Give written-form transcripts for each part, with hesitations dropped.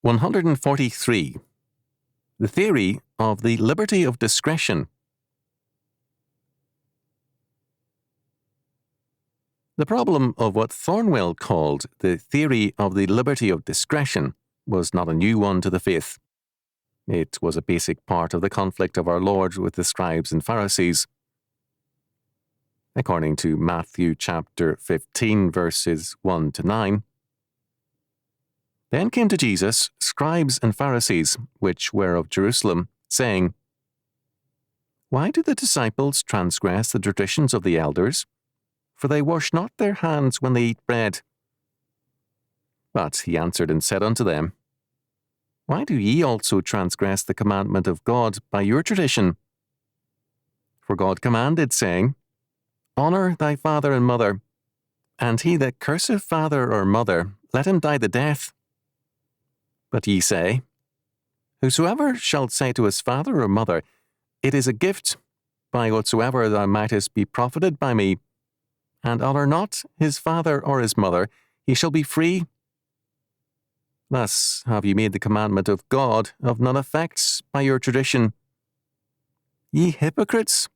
143. The theory of the liberty of discretion. The problem of what Thornwell called the theory of the liberty of discretion was not a new one to the faith. It was a basic part of the conflict of our Lord with the scribes and Pharisees. According to Matthew chapter 15, verses 1 to 9, Then came to Jesus scribes and Pharisees, which were of Jerusalem, saying, Why do the disciples transgress the traditions of the elders? For they wash not their hands when they eat bread. But he answered and said unto them, Why do ye also transgress the commandment of God by your tradition? For God commanded, saying, Honour thy father and mother, and he that curseth father or mother, let him die the death. But ye say, Whosoever shall say to his father or mother, It is a gift, by whatsoever thou mightest be profited by me, and honour not his father or his mother, he shall be free. Thus have ye made the commandment of God of none effect by your tradition. Ye hypocrites!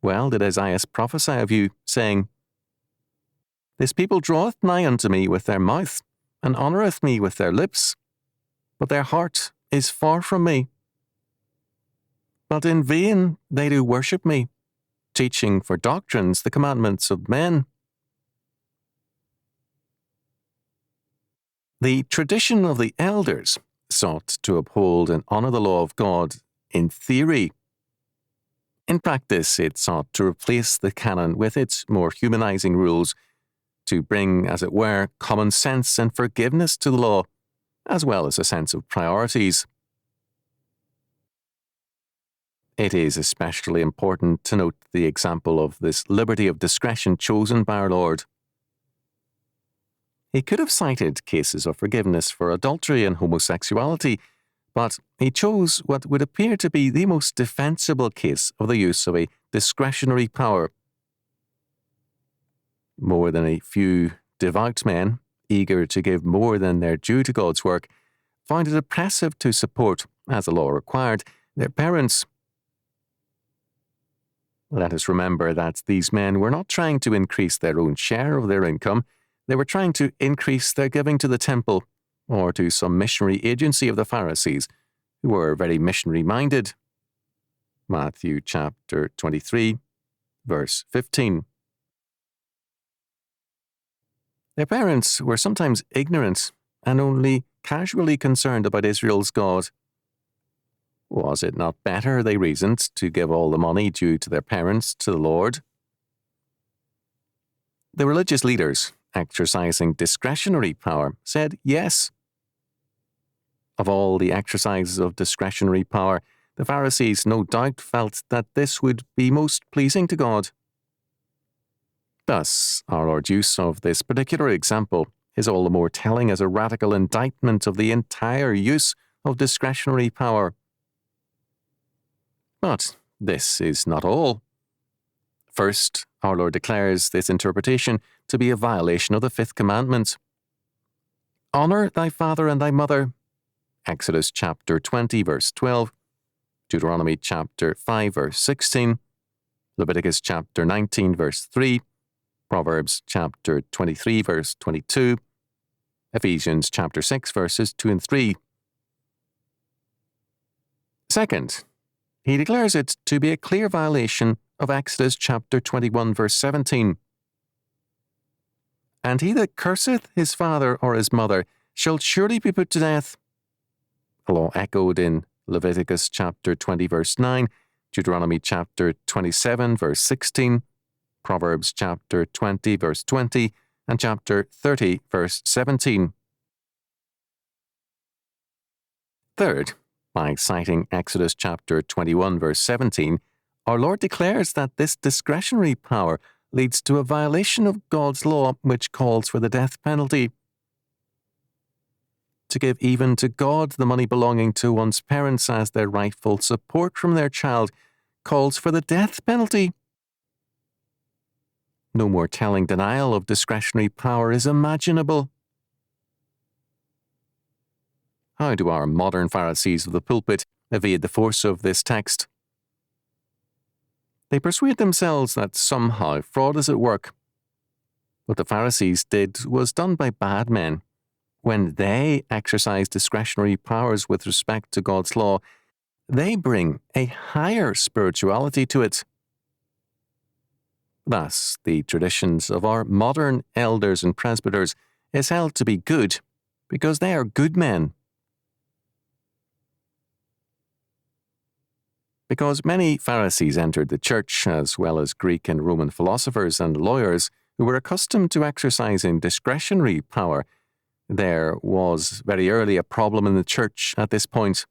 Well did Isaiah prophesy of you, saying, This people draweth nigh unto me with their mouth, and honoureth me with their lips, but their heart is far from me. But in vain they do worship me, teaching for doctrines the commandments of men. The tradition of the elders sought to uphold and honour the law of God in theory. In practice, it sought to replace the canon with its more humanizing rules, to bring, as it were, common sense and forgiveness to the law, as well as a sense of priorities. It is especially important to note the example of this liberty of discretion chosen by our Lord. He could have cited cases of forgiveness for adultery and homosexuality, but he chose what would appear to be the most defensible case of the use of a discretionary power. More than a few devout men, eager to give more than their due to God's work, found it oppressive to support, as the law required, their parents. Let us remember that these men were not trying to increase their own share of their income. They were trying to increase their giving to the temple or to some missionary agency of the Pharisees, who were very missionary-minded. Matthew chapter 23, verse 15. Their parents were sometimes ignorant and only casually concerned about Israel's God. Was it not better, they reasoned, to give all the money due to their parents to the Lord? The religious leaders, exercising discretionary power, said yes. Of all the exercises of discretionary power, the Pharisees no doubt felt that this would be most pleasing to God. Thus, our Lord's use of this particular example is all the more telling as a radical indictment of the entire use of discretionary power. But this is not all. First, our Lord declares this interpretation to be a violation of the fifth commandment. Honour thy father and thy mother. Exodus chapter 20, verse 12. Deuteronomy chapter 5, verse 16. Leviticus chapter 19, verse 3. Proverbs chapter 23, verse 22. Ephesians chapter 6, verses 2 and 3. Second, he declares it to be a clear violation of Exodus chapter 21, verse 17. And he that curseth his father or his mother shall surely be put to death. A law echoed in Leviticus chapter 20, verse 9, Deuteronomy chapter 27, verse 16, Proverbs chapter 20, verse 20, and chapter 30, verse 17. Third, by citing Exodus chapter 21, verse 17, our Lord declares that this discretionary power leads to a violation of God's law which calls for the death penalty. To give even to God the money belonging to one's parents as their rightful support from their child calls for the death penalty. No more telling denial of discretionary power is imaginable. How do our modern Pharisees of the pulpit evade the force of this text? They persuade themselves that somehow fraud is at work. What the Pharisees did was done by bad men. When they exercise discretionary powers with respect to God's law, they bring a higher spirituality to it. Thus, the traditions of our modern elders and presbyters is held to be good because they are good men. Because many Pharisees entered the church, as well as Greek and Roman philosophers and lawyers who were accustomed to exercising discretionary power, there was very early a problem in the church at this point.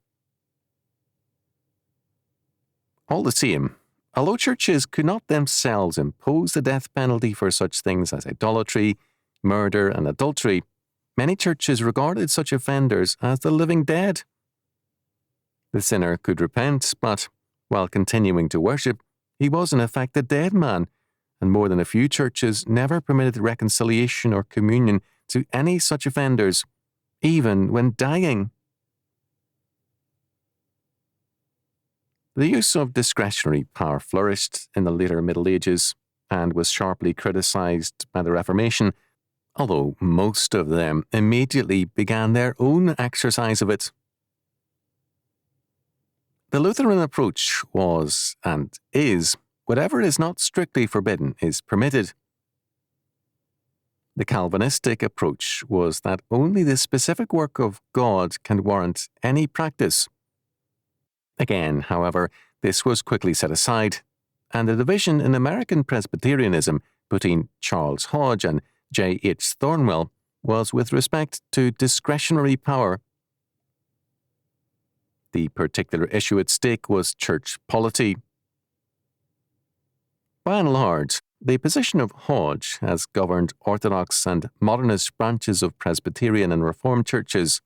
All the same, although churches could not themselves impose the death penalty for such things as idolatry, murder, and adultery, many churches regarded such offenders as the living dead. The sinner could repent, but while continuing to worship, he was in effect a dead man, and more than a few churches never permitted reconciliation or communion to any such offenders, even when dying. The use of discretionary power flourished in the later Middle Ages and was sharply criticized by the Reformation, although most of them immediately began their own exercise of it. The Lutheran approach was, and is, whatever is not strictly forbidden is permitted. The Calvinistic approach was that only the specific work of God can warrant any practice. Again, however, this was quickly set aside, and the division in American Presbyterianism between Charles Hodge and J. H. Thornwell was with respect to discretionary power. The particular issue at stake was church polity. By and large, the position of Hodge has governed Orthodox and modernist branches of Presbyterian and Reformed churches.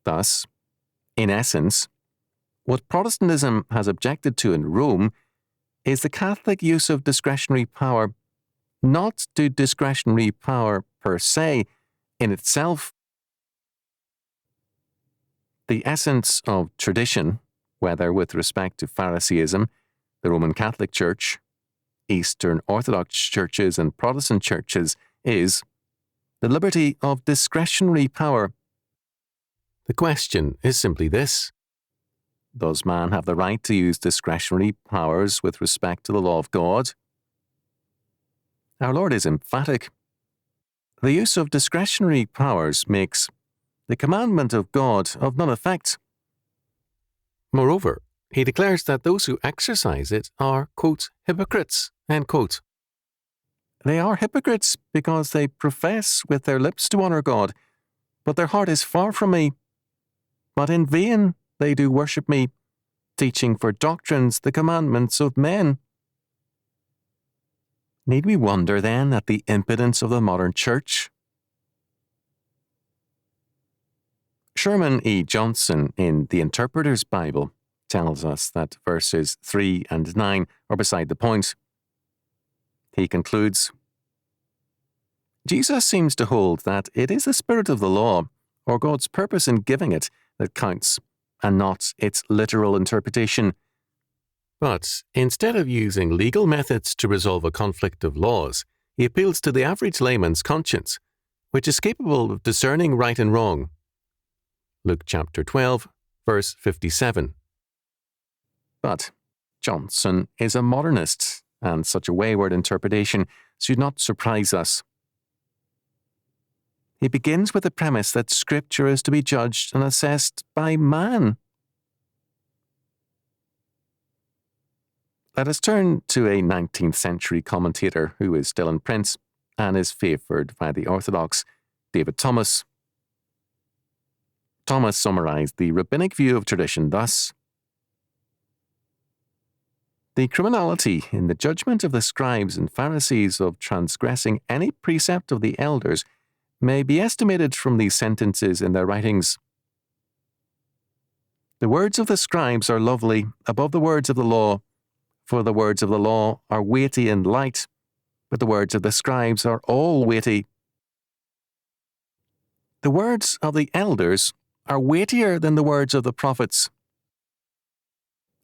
Thus, in essence, what Protestantism has objected to in Rome is the Catholic use of discretionary power, not to discretionary power per se in itself. The essence of tradition, whether with respect to Phariseeism, the Roman Catholic Church, Eastern Orthodox churches, and Protestant churches, is the liberty of discretionary power. The question is simply this: does man have the right to use discretionary powers with respect to the law of God? Our Lord is emphatic. The use of discretionary powers makes the commandment of God of none effect. Moreover, he declares that those who exercise it are, quote, hypocrites, end quote. They are hypocrites because they profess with their lips to honour God, but their heart is far from me. But in vain they do worship me, teaching for doctrines the commandments of men. Need we wonder then at the impotence of the modern church? Sherman E. Johnson in The Interpreter's Bible tells us that verses 3 and 9 are beside the point. He concludes, Jesus seems to hold that it is the spirit of the law, or God's purpose in giving it, that counts, and not its literal interpretation. But instead of using legal methods to resolve a conflict of laws, he appeals to the average layman's conscience, which is capable of discerning right and wrong. Luke chapter 12, verse 57. But Johnson is a modernist, and such a wayward interpretation should not surprise us. He begins with the premise that Scripture is to be judged and assessed by man. Let us turn to a 19th century commentator who is still in print and is favoured by the Orthodox, David Thomas. Thomas summarized the rabbinic view of tradition thus: the criminality in the judgment of the scribes and Pharisees of transgressing any precept of the elders may be estimated from these sentences in their writings. The words of the scribes are lovely above the words of the law, for the words of the law are weighty and light, but the words of the scribes are all weighty. The words of the elders are weightier than the words of the prophets.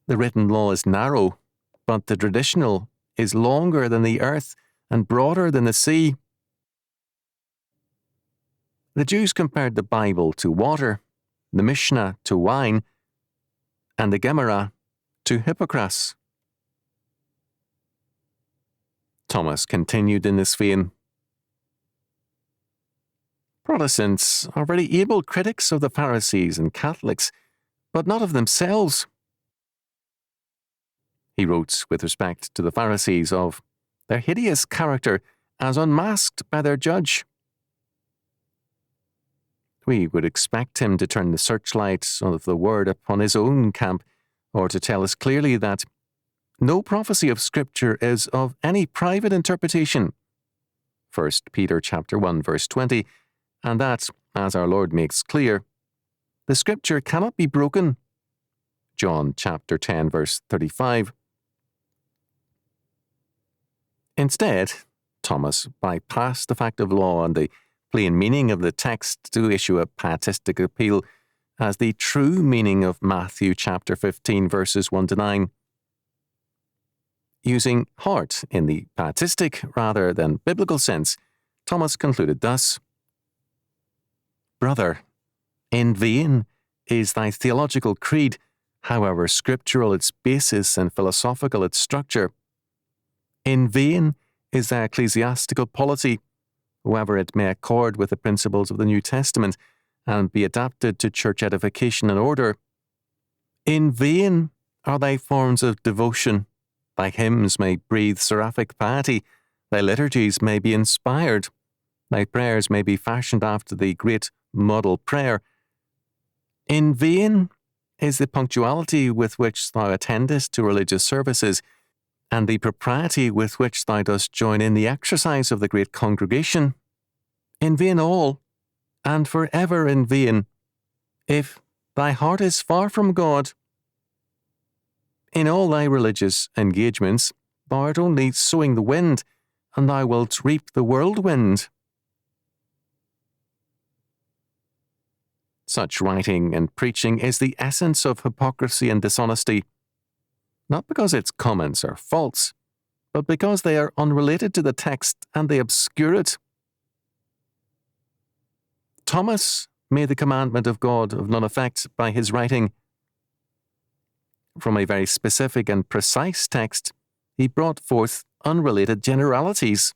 The written law is narrow, but the traditional is longer than the earth and broader than the sea. The Jews compared the Bible to water, the Mishnah to wine, and the Gemara to Hippocras. Thomas continued in this vein. Protestants are very able critics of the Pharisees and Catholics, but not of themselves. He wrote with respect to the Pharisees of their hideous character as unmasked by their judge. We would expect him to turn the searchlight of the word upon his own camp, or to tell us clearly that no prophecy of Scripture is of any private interpretation. 1 Peter chapter 1 verse 20, and that, as our Lord makes clear, the Scripture cannot be broken. John chapter 10 verse 35. Instead, Thomas bypassed the fact of law and the plain meaning of the text to issue a pietistic appeal as the true meaning of Matthew chapter 15 verses 1 to 9. Using heart in the pietistic rather than biblical sense, Thomas concluded thus: Brother, in vain is thy theological creed, however scriptural its basis and philosophical its structure. In vain is thy ecclesiastical polity, however it may accord with the principles of the New Testament and be adapted to church edification and order. In vain are thy forms of devotion. Thy hymns may breathe seraphic piety, thy liturgies may be inspired, thy prayers may be fashioned after the great model prayer. In vain is the punctuality with which thou attendest to religious services, and the propriety with which thou dost join in the exercise of the great congregation. In vain all, and for ever in vain, if thy heart is far from God. In all thy religious engagements, thou art only sowing the wind, and thou wilt reap the whirlwind. Such writing and preaching is the essence of hypocrisy and dishonesty, not because its comments are false, but because they are unrelated to the text and they obscure it. Thomas made the commandment of God of none effect by his writing. From a very specific and precise text, he brought forth unrelated generalities.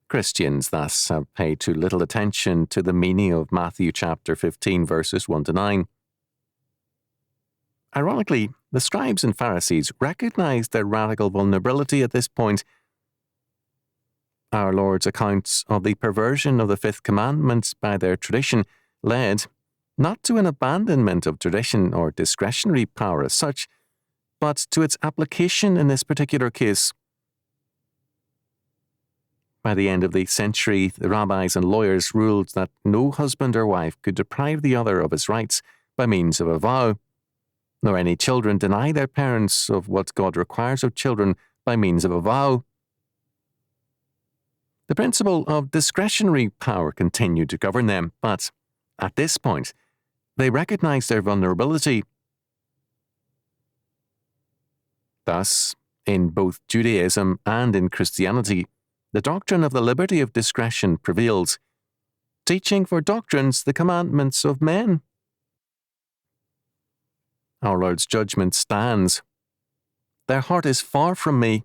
Christians thus have paid too little attention to the meaning of Matthew chapter 15 verses 1 to 9. Ironically, the scribes and Pharisees recognized their radical vulnerability at this point. Our Lord's accounts of the perversion of the fifth commandment by their tradition led not to an abandonment of tradition or discretionary power as such, but to its application in this particular case. By the end of the century, the rabbis and lawyers ruled that no husband or wife could deprive the other of his rights by means of a vow, nor any children deny their parents of what God requires of children by means of a vow. The principle of discretionary power continued to govern them, but at this point, they recognized their vulnerability. Thus, in both Judaism and in Christianity, the doctrine of the liberty of discretion prevails, teaching for doctrines the commandments of men. Our Lord's judgment stands. Their heart is far from me.